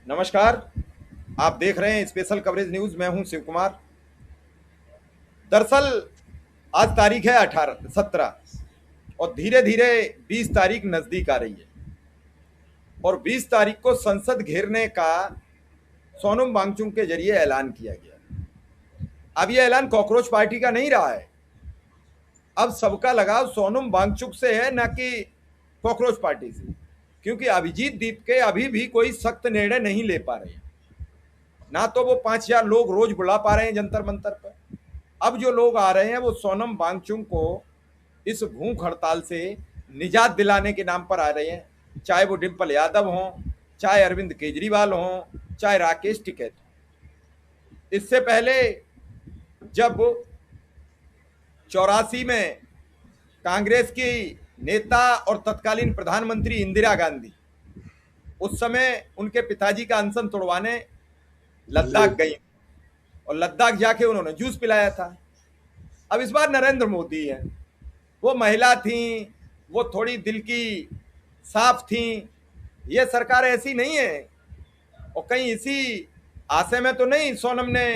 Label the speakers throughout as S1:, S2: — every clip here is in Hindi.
S1: नमस्कार। आप देख रहे हैं स्पेशल कवरेज न्यूज। मैं हूं शिव कुमार। दरअसल आज तारीख है 17 और धीरे धीरे 20 तारीख नजदीक आ रही है और 20 तारीख को संसद घेरने का सोनम वांगचुक के जरिए ऐलान किया गया। अब यह ऐलान कॉकरोच पार्टी का नहीं रहा है। अब सबका लगाव सोनम वांगचुक से है, न कि कॉकरोच पार्टी से, क्योंकि अभिजीत दीप के अभी भी कोई सख्त निर्णय नहीं ले पा रहे हैं। ना तो वो 5,000 लोग रोज बुला पा रहे हैं जंतर मंतर पर। अब जो लोग आ रहे हैं वो सोनम वांगचुक को इस भूख हड़ताल से निजात दिलाने के नाम पर आ रहे हैं, चाहे वो डिम्पल यादव हों, चाहे अरविंद केजरीवाल हों, चाहे राकेश टिकैत। इससे पहले जब 84 में कांग्रेस की नेता और तत्कालीन प्रधानमंत्री इंदिरा गांधी उस समय उनके पिताजी का अनशन तोड़वाने लद्दाख गई और लद्दाख जाके उन्होंने जूस पिलाया था। अब इस बार नरेंद्र मोदी है। वो महिला थी, वो थोड़ी दिल की साफ थी। ये सरकार ऐसी नहीं है और कहीं इसी आशय में तो नहीं सोनम ने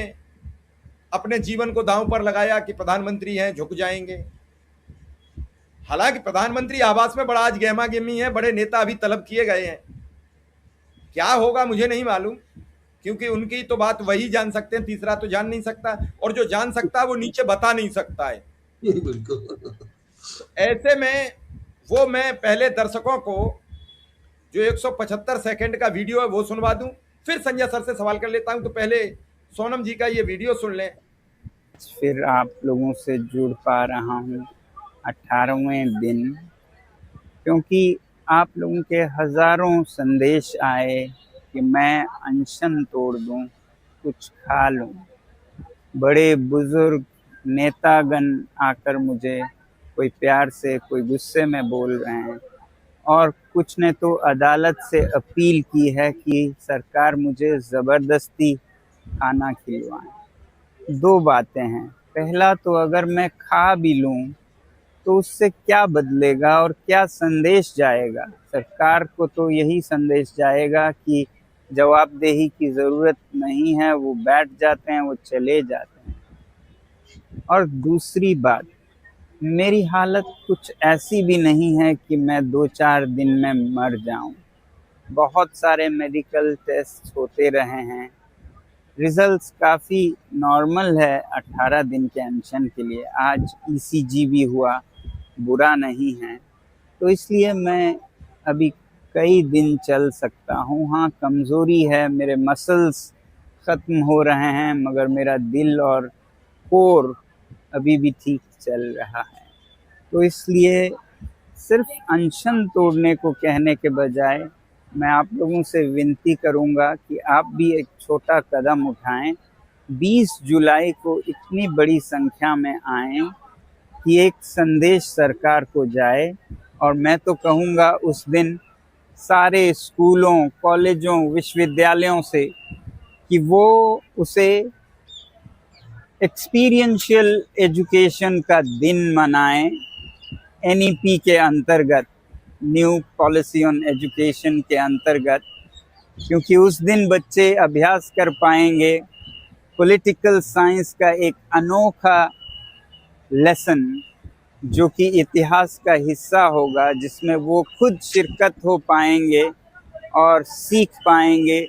S1: अपने जीवन को दांव पर लगाया कि प्रधानमंत्री हैं, झुक जाएंगे। हालांकि प्रधानमंत्री आवास में बड़ा आज गहमा गहमी है, बड़े नेता अभी तलब किए गए हैं। क्या होगा मुझे नहीं मालूम, क्योंकि उनकी तो बात वही जान सकते हैं, तीसरा तो जान नहीं सकता, और जो जान सकता है वो नीचे बता नहीं सकता है।
S2: बिल्कुल।
S1: तो ऐसे में वो मैं पहले दर्शकों को जो 175 सेकंड का वीडियो है वो सुनवा दूं, फिर संजय सर से सवाल कर लेता हूं। तो पहले सोनम जी का ये वीडियो सुन लें।
S3: फिर आप लोगों से जुड़ पा रहा हूँ 18वें दिन, क्योंकि आप लोगों के हज़ारों संदेश आए कि मैं अनशन तोड़ दूं, कुछ खा लूं। बड़े बुजुर्ग नेतागण आकर मुझे कोई प्यार से कोई गुस्से में बोल रहे हैं और कुछ ने तो अदालत से अपील की है कि सरकार मुझे ज़बरदस्ती खाना खिलवाएं। दो बातें हैं, पहला तो अगर मैं खा भी लूं तो उससे क्या बदलेगा और क्या संदेश जाएगा? सरकार को तो यही संदेश जाएगा कि जवाबदेही की ज़रूरत नहीं है, वो बैठ जाते हैं, वो चले जाते हैं। और दूसरी बात, मेरी हालत कुछ ऐसी भी नहीं है कि मैं 2-4 दिन में मर जाऊं। बहुत सारे मेडिकल टेस्ट होते रहे हैं, रिजल्ट्स काफ़ी नॉर्मल है 18 दिन के अनशन के लिए। आज ईसीजी भी हुआ, बुरा नहीं है। तो इसलिए मैं अभी कई दिन चल सकता हूँ। हाँ, कमज़ोरी है, मेरे मसल्स ख़त्म हो रहे हैं, मगर मेरा दिल और कोर अभी भी ठीक चल रहा है। तो इसलिए सिर्फ अनशन तोड़ने को कहने के बजाय मैं आप लोगों से विनती करूंगा कि आप भी एक छोटा कदम उठाएं। 20 जुलाई को इतनी बड़ी संख्या में आएं कि एक संदेश सरकार को जाए। और मैं तो कहूँगा उस दिन सारे स्कूलों, कॉलेजों, विश्वविद्यालयों से कि वो उसे एक्सपीरियंशियल एजुकेशन का दिन मनाएं, एनईपी के अंतर्गत, न्यू पॉलिसी ऑन एजुकेशन के अंतर्गत, क्योंकि उस दिन बच्चे अभ्यास कर पाएंगे पॉलिटिकल साइंस का एक अनोखा लेसन, जो कि इतिहास का हिस्सा होगा, जिसमें वो खुद शिरकत हो पाएंगे और सीख पाएंगे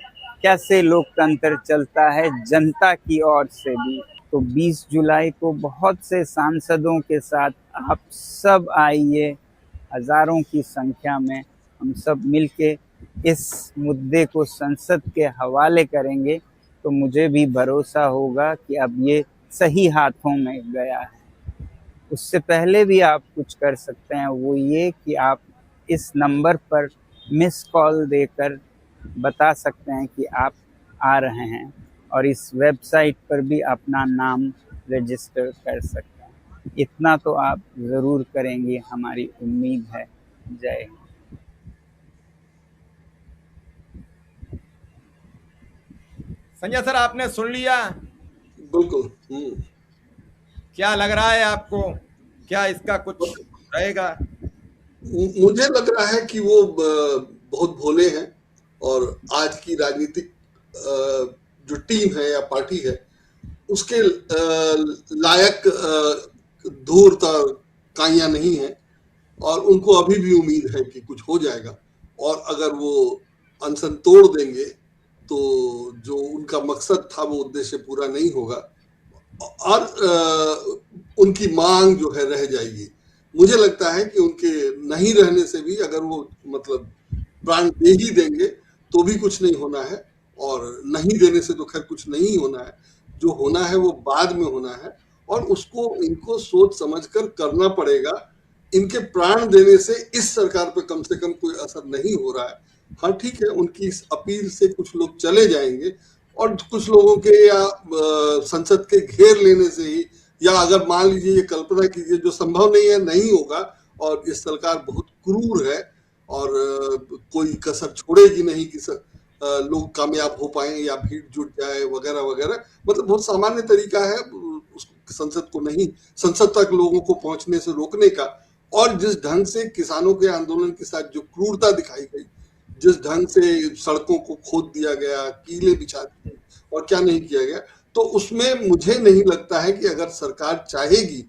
S3: कैसे लोकतंत्र चलता है जनता की ओर से भी। तो 20 जुलाई को बहुत से सांसदों के साथ आप सब आइए, हज़ारों की संख्या में हम सब मिलके इस मुद्दे को संसद के हवाले करेंगे। तो मुझे भी भरोसा होगा कि अब ये सही हाथों में गया है। उससे पहले भी आप कुछ कर सकते हैं, वो ये कि आप इस नंबर पर मिस कॉल देकर बता सकते हैं कि आप आ रहे हैं, और इस वेबसाइट पर भी अपना नाम रजिस्टर कर सकते हैं। इतना तो आप ज़रूर करेंगे, हमारी उम्मीद है। जय हिंद।
S1: संजय सर, आपने सुन लिया।
S2: बिल्कुल।
S1: क्या लग रहा है आपको? क्या इसका कुछ रहेगा?
S2: मुझे लग रहा है कि वो बहुत भोले हैं और आज की राजनीतिक जो टीम है या पार्टी है उसके लायक धूर्त काइयां नहीं है, और उनको अभी भी उम्मीद है कि कुछ हो जाएगा। और अगर वो अनशन तोड़ देंगे तो जो उनका मकसद था वो उद्देश्य पूरा नहीं होगा और उनकी मांग जो है रह जाएगी। मुझे लगता है कि उनके नहीं रहने से भी अगर वो मतलब प्राण दे ही देंगे तो भी कुछ नहीं होना है, और नहीं देने से तो खैर कुछ नहीं होना है। जो होना है वो बाद में होना है, और उसको इनको सोच समझकर करना पड़ेगा। इनके प्राण देने से इस सरकार पे कम से कम कोई असर नहीं हो रहा है। हाँ ठीक है, उनकी इस अपील से कुछ लोग चले जाएंगे, और कुछ लोगों के या संसद के घेर लेने से ही, या अगर मान लीजिए ये कल्पना कीजिए जो संभव नहीं है, नहीं होगा, और ये सरकार बहुत क्रूर है और कोई कसर छोड़ेगी नहीं कि लोग कामयाब हो पाए या भीड़ जुट जाए वगैरह वगैरह, मतलब बहुत सामान्य तरीका है उस संसद को नहीं, संसद तक लोगों को पहुंचने से रोकने का। और जिस ढंग से किसानों के आंदोलन के साथ जो क्रूरता दिखाई गई, जिस ढंग से सड़कों को खोद दिया गया, कीले बिछा दी और क्या नहीं किया गया, तो उसमें मुझे नहीं लगता है कि अगर सरकार चाहेगी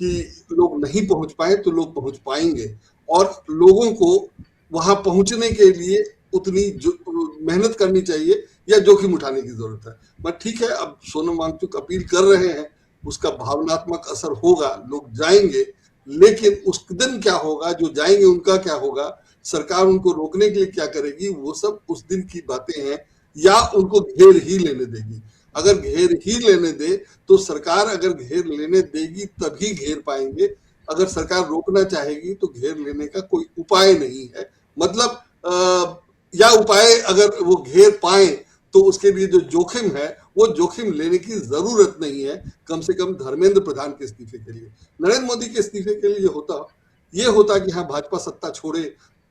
S2: कि लोग नहीं पहुंच पाए तो लोग पहुंच पाएंगे, और लोगों को वहां पहुंचने के लिए उतनी मेहनत करनी चाहिए या जोखिम उठाने की जरूरत है। बट ठीक है, अब सोनम वांगचुक अपील कर रहे हैं, उसका भावनात्मक असर होगा, लोग जाएंगे, लेकिन उस दिन क्या होगा, जो जाएंगे उनका क्या होगा, सरकार उनको रोकने के लिए क्या करेगी, वो सब उस दिन की बातें हैं, या उनको घेर ही लेने देगी। अगर घेर ही लेने दे तो सरकार अगर घेर लेने देगी तभी घेर पाएंगे, अगर सरकार रोकना चाहेगी तो घेर लेने का कोई उपाय नहीं है। मतलब या उपाय अगर वो घेर पाए तो उसके लिए जो जोखिम है वो जोखिम लेने की जरूरत नहीं है, कम से कम धर्मेंद्र प्रधान के इस्तीफे के लिए। नरेंद्र मोदी के इस्तीफे के लिए ये होता कि हाँ भाजपा सत्ता छोड़े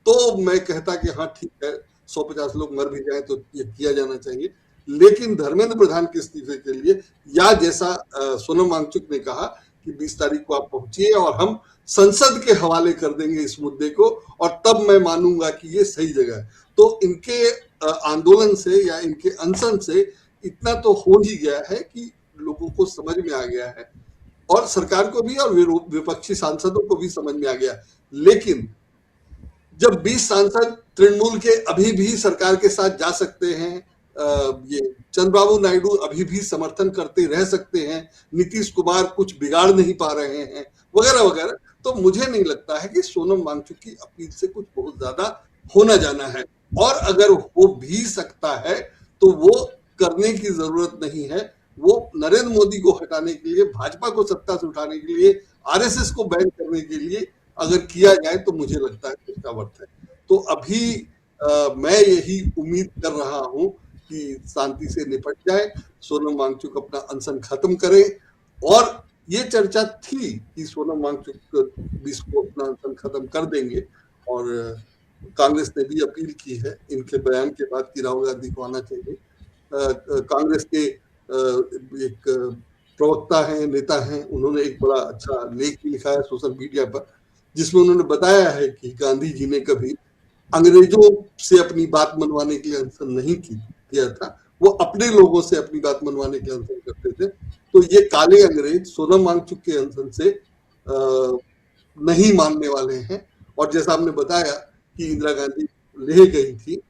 S2: तो मैं कहता कि हाँ ठीक है, 150 लोग मर भी जाए तो ये किया जाना चाहिए। लेकिन धर्मेंद्र प्रधान के इस्तीफे के लिए, या जैसा सोनम वांगचुक ने कहा कि 20 तारीख को आप पहुंचिए और हम संसद के हवाले कर देंगे इस मुद्दे को, और तब मैं मानूंगा कि ये सही जगह है। तो इनके आंदोलन से या इनके अनशन से इतना तो हो ही गया है कि लोगों को समझ में आ गया है, और सरकार को भी और विपक्षी सांसदों को भी समझ में आ गया। लेकिन जब 20 सांसद तृणमूल के अभी भी सरकार के साथ जा सकते हैं, ये चंद्रबाबू नायडू अभी भी समर्थन करते रह सकते हैं, नीतीश कुमार कुछ बिगाड़ नहीं पा रहे हैं वगैरह वगैरह, तो मुझे नहीं लगता है कि सोनम वांगचुक की अपील से कुछ बहुत ज्यादा होना जाना है। और अगर हो भी सकता है तो वो करने की जरूरत नहीं है। वो नरेंद्र मोदी को हटाने के लिए, भाजपा को सत्ता से उठाने के लिए, आरएसएस को बैन करने के लिए अगर किया जाए तो मुझे लगता है कि इसका अर्थ है। तो अभी मैं यही उम्मीद कर रहा हूं कि शांति से निपट जाए, सोनम वांगचुक अपना अनशन खत्म करे। और ये चर्चा थी कि सोनम वांगचुक 20 को अपना अनशन खत्म कर देंगे, और कांग्रेस ने भी अपील की है इनके बयान के बाद कि राहुल गांधी को आना चाहिए। कांग्रेस के एक प्रवक्ता हैं, नेता हैं, उन्होंने एक बड़ा अच्छा लेख भी लिखा है सोशल मीडिया पर, जिसमें उन्होंने बताया है कि गांधी जी ने कभी अंग्रेजों से अपनी बात मनवाने के लिए अनशन नहीं किया था, वो अपने लोगों से अपनी बात मनवाने के लिए अनशन करते थे। तो ये काले अंग्रेज सोनम वांगचुक के अनशन से नहीं मानने वाले हैं। और जैसा हमने बताया कि इंदिरा गांधी ले गई थी,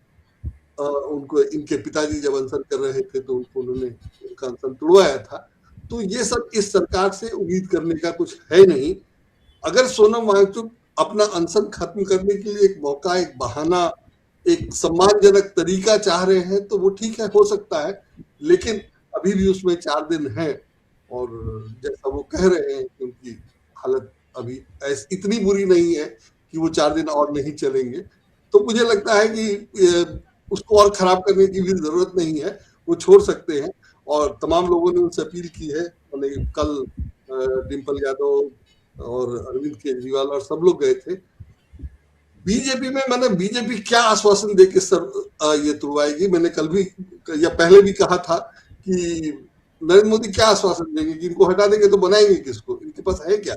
S2: उनको इनके पिताजी जब अनशन कर रहे थे तो उन्होंने उनका अनशन तोड़वाया था। तो ये सब इस सरकार से उम्मीद करने का कुछ है नहीं। अगर सोनम वांगचुक अपना अनशन खत्म करने के लिए एक मौका, एक बहाना, एक सम्मानजनक तरीका चाह रहे हैं तो वो ठीक है, हो सकता है, लेकिन अभी भी उसमें 4 दिन है, और जैसा वो कह रहे हैं कि उनकी हालत अभी इतनी बुरी नहीं है कि वो 4 दिन और नहीं चलेंगे। तो मुझे लगता है कि उसको और खराब करने की भी जरूरत नहीं है, वो छोड़ सकते हैं। और तमाम लोगों ने उनसे अपील की है, कल डिम्पल यादव और अरविंद केजरीवाल और सब लोग गए थे। बीजेपी में मैंने बीजेपी क्या आश्वासन देके ये तुड़वाएगी, मैंने कल भी या पहले भी कहा था कि नरेंद्र मोदी क्या आश्वासन देंगे कि इनको हटा देंगे तो बनाएंगे किसको, इनके पास है क्या,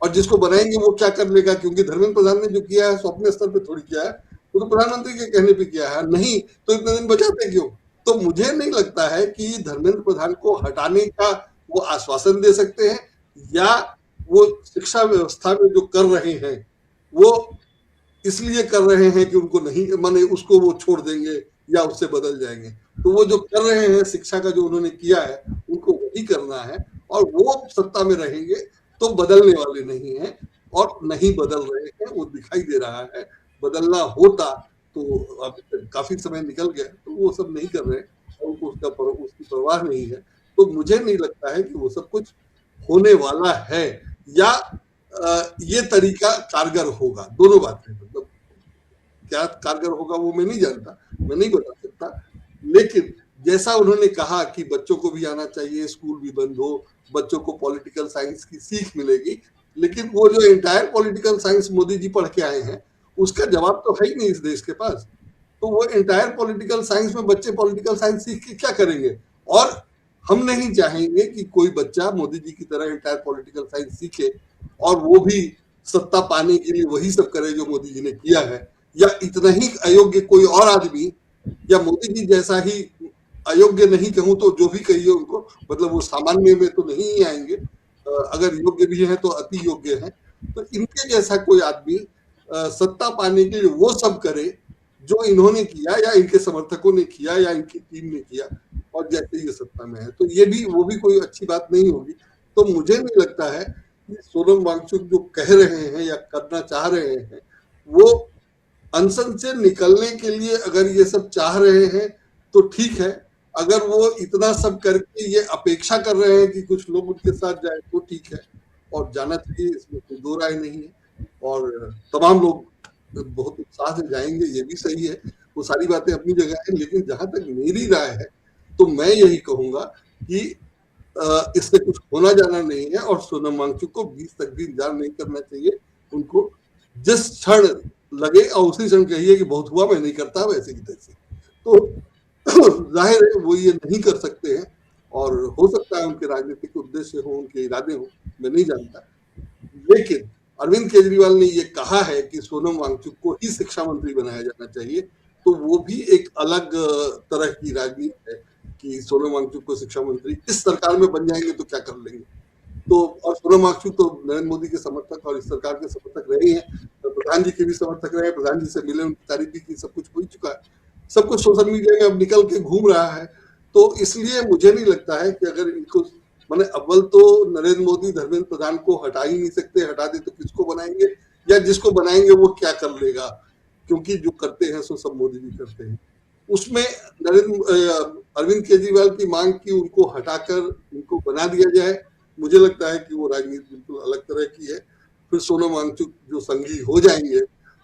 S2: और जिसको बनाएंगे वो क्या कर लेगा, क्योंकि धर्मेंद्र प्रधान ने जो किया है सो अपने स्तर पे थोड़ी किया है, वो तो प्रधानमंत्री के कहने पे किया है, नहीं तो इतने दिन बचाते क्यों? तो मुझे नहीं लगता है कि धर्मेंद्र प्रधान को हटाने का वो आश्वासन दे सकते हैं, या वो शिक्षा व्यवस्था में जो कर रहे हैं वो इसलिए कर रहे हैं कि उनको नहीं, माने उसको वो छोड़ देंगे या उससे बदल जाएंगे। तो वो जो कर रहे हैं, शिक्षा का जो उन्होंने किया है उनको वही करना है, और वो सत्ता में रहेंगे तो बदलने वाले नहीं हैं, और नहीं बदल रहे हैं, वो दिखाई दे रहा है। बदलना होता तो अब काफी समय निकल गया, तो वो सब नहीं कर रहे हैं और उनको उसकी परवाह नहीं है। तो मुझे नहीं लगता है कि वो सब कुछ होने वाला है, या ये तरीका कारगर होगा। दोनों बातें, मतलब क्या कारगर होगा वो मैं नहीं जानता, मैं नहीं बता सकता, लेकिन जैसा उन्होंने कहा कि बच्चों को भी आना चाहिए, स्कूल भी बंद हो, बच्चों को पॉलिटिकल साइंस की सीख मिलेगी, लेकिन वो जो entire political science Modi ji पढ़ के आए हैं उसका जवाब तो है ही नहीं इस देश के पास। तो वो एंटायर पॉलिटिकल साइंस में बच्चे पॉलिटिकल साइंस सीख के क्या करेंगे? और हम नहीं चाहेंगे कि कोई बच्चा मोदी जी की तरह एंटायर पॉलिटिकल साइंस सीखे और वो भी सत्ता पाने के लिए वही सब करे जो मोदी जी ने किया है, या इतना ही अयोग्य कोई और आदमी, या मोदी जी जैसा ही अयोग्य नहीं कहूं तो जो भी कहिए उनको, मतलब वो सामान्य में तो नहीं ही आएंगे, अगर योग्य भी है तो अति योग्य है। तो इनके जैसा कोई आदमी सत्ता पाने के लिए वो सब करे जो इन्होंने किया या इनके समर्थकों ने किया या इनकी टीम ने किया, और जैसे ये सत्ता में है, तो ये भी वो भी कोई अच्छी बात नहीं होगी। तो मुझे नहीं लगता है कि सोनम वांगचुक जो कह रहे हैं या करना चाह रहे हैं, वो अनशन से निकलने के लिए अगर ये सब चाह रहे हैं तो ठीक है, अगर वो इतना सब करके ये अपेक्षा कर रहे हैं कि कुछ लोग उनके साथ जाए तो ठीक है, और जाना चाहिए, इसमें कोई दो राय नहीं है, और तमाम लोग बहुत उत्साह से जाएंगे, ये भी सही है, वो सारी बातें अपनी जगह है। लेकिन जहां तक मेरी राय है तो मैं यही कहूंगा कि इससे कुछ होना जाना नहीं है, और सोनम वांगचुक को 20 तक भी इंतजार नहीं करना चाहिए। उनको जिस क्षण लगे और उसी क्षण कहिए कि बहुत हुआ, मैं नहीं करता, वैसे की तैसे। तो जाहिर है वो ये नहीं कर सकते हैं, और हो सकता है उनके राजनीतिक उद्देश्य हो, उनके इरादे हो, मैं नहीं जानता। लेकिन अरविंद केजरीवाल ने ये कहा है कि सोनम वांगचुक को ही शिक्षा मंत्री बनाया जाना चाहिए, तो वो भी एक अलग तरह की राजनीति है कि सोनम वांगचुक को शिक्षा मंत्री इस सरकार में बन जाएंगे तो क्या कर लेंगे। तो और सोनम वांगचुक तो नरेंद्र मोदी के समर्थक और इस सरकार के समर्थक रहे हैं, तो प्रधान जी के भी समर्थक रहे, प्रधान जी से मिले, उनकी तारीफ भी की, सब कुछ हो चुका है, सब कुछ सोशल मीडिया में अब निकल के घूम रहा है। तो इसलिए मुझे नहीं लगता है कि अगर इनको, मैंने अव्वल तो नरेंद्र मोदी धर्मेंद्र प्रधान को हटा ही नहीं सकते, हटा दे तो किसको बनाएंगे, या जिसको बनाएंगे वो क्या कर लेगा, क्योंकि जो करते हैं सो सब मोदी जी करते हैं। उसमें अरविंद केजरीवाल की मांग की उनको हटाकर उनको बना दिया जाए, मुझे लगता है कि वो राजनीति बिल्कुल अलग तरह की है। फिर सोनम वांगचुक जो संगी हो जाएंगे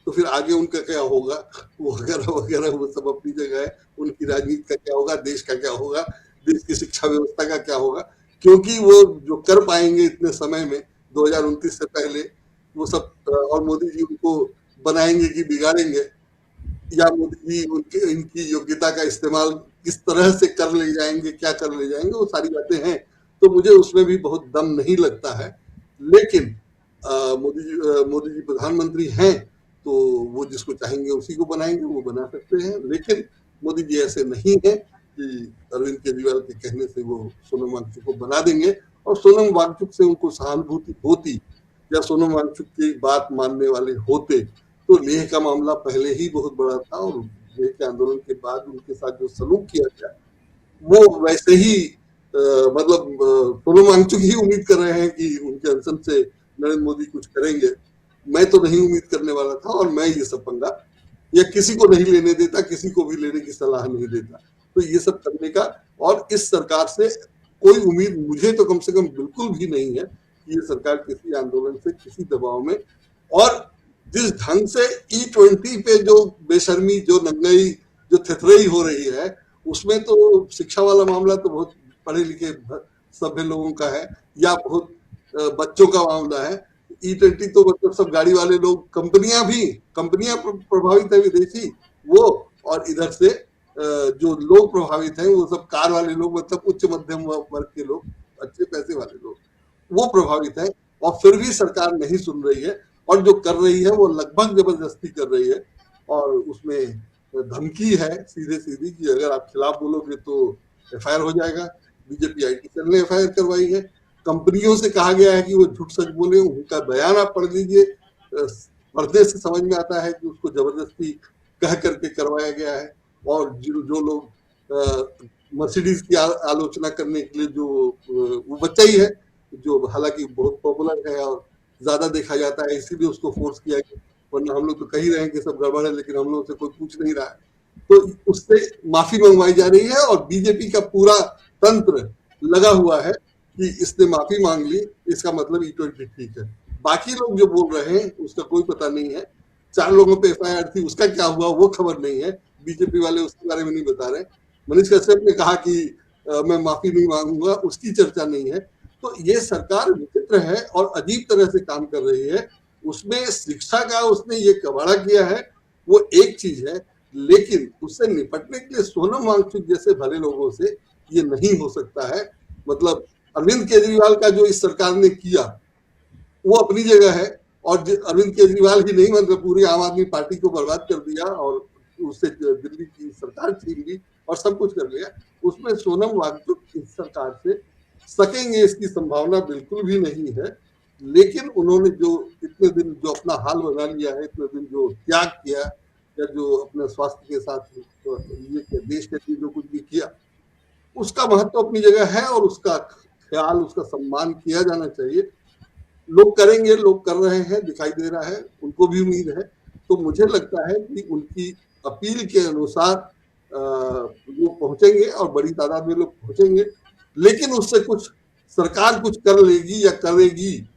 S2: तो फिर आगे उनका क्या होगा, वो वगैरह वगैरह वो सब अपनी जगह है, उनकी राजनीति का क्या होगा, देश का क्या होगा, देश की शिक्षा व्यवस्था का क्या होगा, क्योंकि वो जो कर पाएंगे इतने समय में 2029 से पहले वो सब, और मोदी जी उनको बनाएंगे कि बिगाड़ेंगे, या मोदी जी उनकी इनकी योग्यता का इस्तेमाल किस तरह से कर ले जाएंगे, क्या कर ले जाएंगे, वो सारी बातें हैं। तो मुझे उसमें भी बहुत दम नहीं लगता है। लेकिन मोदी जी प्रधानमंत्री हैं तो वो जिसको चाहेंगे उसी को बनाएंगे, वो बना सकते हैं। लेकिन मोदी जी ऐसे नहीं है कि अरविंद केजरीवाल के कहने से वो सोनम वांगचुक को बना देंगे, और सोनम वांगचुक से उनको सहानुभूति होती या सोनम वांगचुक की बात मानने वाले होते तो लेह का मामला पहले ही बहुत बड़ा था, और लेह के आंदोलन के बाद उनके साथ जो सलूक किया गया वो वैसे ही मतलब सोनम वांगचुक ही उम्मीद कर रहे हैं कि उनके अनशन से नरेंद्र मोदी कुछ करेंगे। मैं तो नहीं उम्मीद करने वाला था, और मैं ये सब पंगा या किसी को नहीं लेने देता, किसी को भी लेने की सलाह नहीं देता। तो ये सब करने का, और इस सरकार से कोई उम्मीद मुझे तो कम से कम बिल्कुल भी नहीं है कि ये सरकार किसी आंदोलन से, किसी दबाव में, और जिस ढंग से E20 पे जो बेशर्मी, जो नंगाई, जो थेथराई हो रही है, उसमें तो शिक्षा वाला मामला तो बहुत पढ़े लिखे सभ्य लोगों का है, या बहुत बच्चों का मामला है। E20 तो मतलब सब गाड़ी वाले लोग, कंपनियां प्रभावित है विदेशी वो, और इधर से जो लोग प्रभावित हैं वो सब कार वाले लोग, मतलब उच्च मध्यम वर्ग के लोग, अच्छे पैसे वाले लोग, वो प्रभावित है। और फिर भी सरकार नहीं सुन रही है, और जो कर रही है वो लगभग जबरदस्ती कर रही है। और उसमें धमकी है सीधे सीधी कि अगर आप खिलाफ बोलोगे तो एफआईआर हो जाएगा। बीजेपी आईटी सेल ने एफआईआर करवाई है। कंपनियों से कहा गया है कि वो झूठ सच बोले, उनका बयान आप पढ़ लीजिए, पढ़ने से समझ में आता है कि उसको जबरदस्ती कह करके करवाया गया है। और जो लोग मर्सिडीज की आलोचना करने के लिए जो वो बच्चा ही है जो हालांकि बहुत पॉपुलर है और ज्यादा देखा जाता है, इसीलिए उसको फोर्स किया गया, वरना हम लोग तो कह ही रहे हैं कि सब गड़बड़ है, लेकिन हम लोग से कोई पूछ नहीं रहा है। तो उससे माफी मंगवाई जा रही है और बीजेपी का पूरा तंत्र लगा हुआ है कि इसने माफी मांग ली, इसका मतलब E20 ठीक है। बाकी लोग जो बोल रहे हैं उसका कोई पता नहीं है। 4 लोगों पे एफआईआर थी, उसका क्या हुआ वो खबर नहीं है। बीजेपी वाले उसके बारे में नहीं बता रहे। मनीष कश्यप ने कहा कि मैं माफी नहीं मांगूंगा, उसकी चर्चा नहीं है। तो ये सरकार विचित्र है और अजीब तरह से काम कर रही है। उसमें शिक्षा का उसने ये कबाड़ा किया है, वो एक चीज है, लेकिन उससे निपटने के लिए सोनम वांगचुक जैसे भले लोगों से ये नहीं हो सकता है। मतलब अरविंद केजरीवाल का जो इस सरकार ने किया वो अपनी जगह है, और अरविंद केजरीवाल ही नहीं मतलब पूरी आम आदमी पार्टी को बर्बाद कर दिया और उससे दिल्ली की सरकार छीन ली और सब कुछ कर लिया। उसमें सोनम वांगचुक इस सरकार से सकेंगे इसकी संभावना बिल्कुल भी नहीं है। लेकिन उन्होंने जो इतने दिन जो अपना हाल बना लिया है, इतने दिन जो त्याग किया या जो अपने स्वास्थ्य के साथ ये देश के लिए जो कुछ भी किया, उसका महत्व अपनी जगह है और उसका ख्याल, उसका सम्मान किया जाना चाहिए। लोग करेंगे, लोग कर रहे हैं, दिखाई दे रहा है, उनको भी उम्मीद है। तो मुझे लगता है कि उनकी अपील के अनुसार लोग पहुंचेंगे और बड़ी तादाद में लोग पहुंचेंगे, लेकिन उससे कुछ सरकार कुछ कर लेगी या करेगी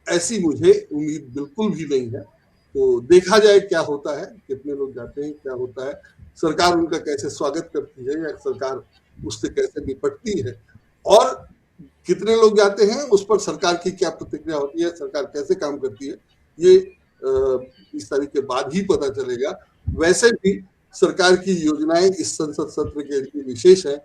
S2: ऐसी मुझे उम्मीद बिल्कुल भी नहीं है। तो देखा जाए क्या होता है, कितने लोग जाते हैं, क्या होता है, सरकार उनका कैसे स्वागत करती है या सरकार उससे कैसे निपटती है, और कितने लोग जाते हैं उस पर सरकार की क्या प्रतिक्रिया होती है, सरकार कैसे काम करती है, ये 20 तारीख के बाद ही पता चलेगा। वैसे भी सरकार की योजनाएं इस संसद सत्र के लिए विशेष है।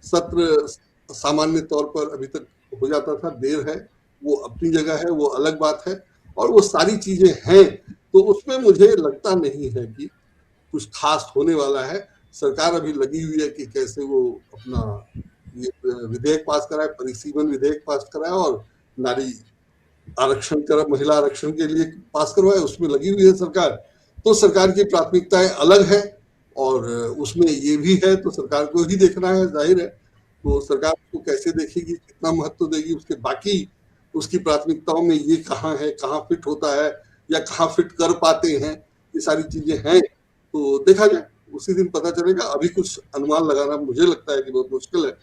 S2: सत्र सामान्य तौर पर अभी तक हो जाता था, देर है, वो अपनी जगह है, वो अलग बात है, और वो सारी चीजें हैं। तो उसमें मुझे लगता नहीं है कि कुछ खास होने वाला है। सरकार अभी लगी हुई है कि कैसे वो अपना ये विधेयक पास कराए, परिसीमन विधेयक पास कराए और नारी आरक्षण कर, महिला आरक्षण के लिए पास करवाए, उसमें लगी हुई है सरकार। तो सरकार की प्राथमिकताएं अलग है और उसमें ये भी है, तो सरकार को ही देखना है, जाहिर है। तो सरकार को कैसे देखेगी, कितना महत्व देगी, उसके बाकी उसकी प्राथमिकताओं में ये कहाँ है, कहाँ फिट होता है या कहाँ फिट कर पाते हैं, ये सारी चीजें हैं। तो देखा जाए, उसी दिन पता चलेगा। अभी कुछ अनुमान लगाना मुझे लगता है कि बहुत मुश्किल है।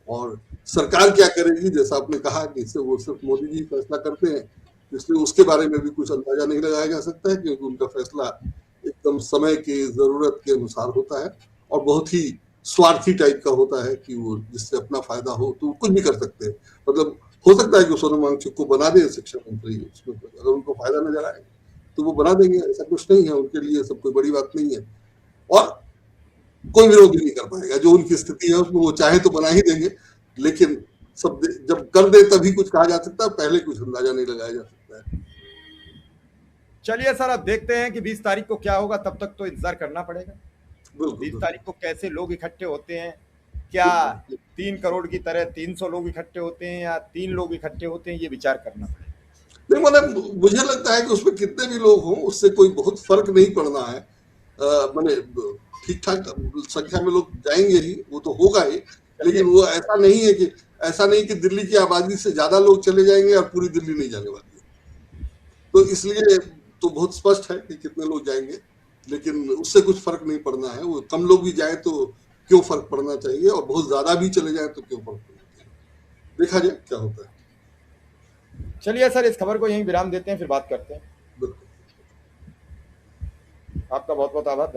S2: और सरकार क्या करेगी, जैसा आपने कहा कि इससे वो सिर्फ मोदी जी फैसला करते हैं, इसलिए उसके बारे में भी कुछ अंदाजा नहीं लगाया जा सकता है, क्योंकि उनका फैसला एकदम समय की जरूरत के अनुसार होता है और बहुत ही स्वार्थी टाइप का होता है कि वो जिससे अपना फायदा हो तो कुछ भी कर सकते हैं। मतलब हो सकता है कि सोनम वांगचुक को बना दे शिक्षा मंत्री, उसमें अगर उनको फायदा नजर आए तो वो बना देंगे, ऐसा कुछ नहीं है, उनके लिए सब कोई बड़ी बात नहीं है। और कोई विरोध भी नहीं कर पाएगा, जो उनकी स्थिति है उसमें वो चाहे तो बना ही देंगे, लेकिन सब जब कर दे तभी कुछ कहा जा सकता है, पहले कुछ अंदाजा नहीं लगाया जा सकता है।
S1: चलिए सर, अब देखते हैं कि 20 तारीख को क्या होगा, तब तक तो इंतजार करना पड़ेगा। 20 तारीख को कैसे लोग इकट्ठे होते हैं, क्या 3 करोड़ की तरह 300 लोग इकट्ठे होते हैं या 3 लोग इकट्ठे होते हैं, ये विचार करना पड़ेगा।
S2: नहीं, मतलब मुझे लगता है कि उसमें कितने भी लोग हों उससे कोई बहुत फर्क नहीं पड़ना है। मैंने ठीक ठाक संख्या में लोग जाएंगे ही, वो तो होगा ही, लेकिन वो ऐसा नहीं कि दिल्ली की आबादी से ज्यादा लोग चले जाएंगे और पूरी दिल्ली नहीं जाने वाली है। तो इसलिए तो बहुत स्पष्ट है कि कितने लोग जाएंगे, लेकिन उससे कुछ फर्क नहीं पड़ना है। वो कम लोग भी जाए तो क्यों फर्क पड़ना चाहिए, और बहुत ज्यादा भी चले जाए तो क्यों फर्क पड़ना चाहिए। देखा जाए क्या होता है।
S1: चलिए सर, इस खबर को यहीं विराम देते हैं, फिर बात करते हैं।
S2: बिल्कुल।
S1: आपका बहुत बहुत आभार।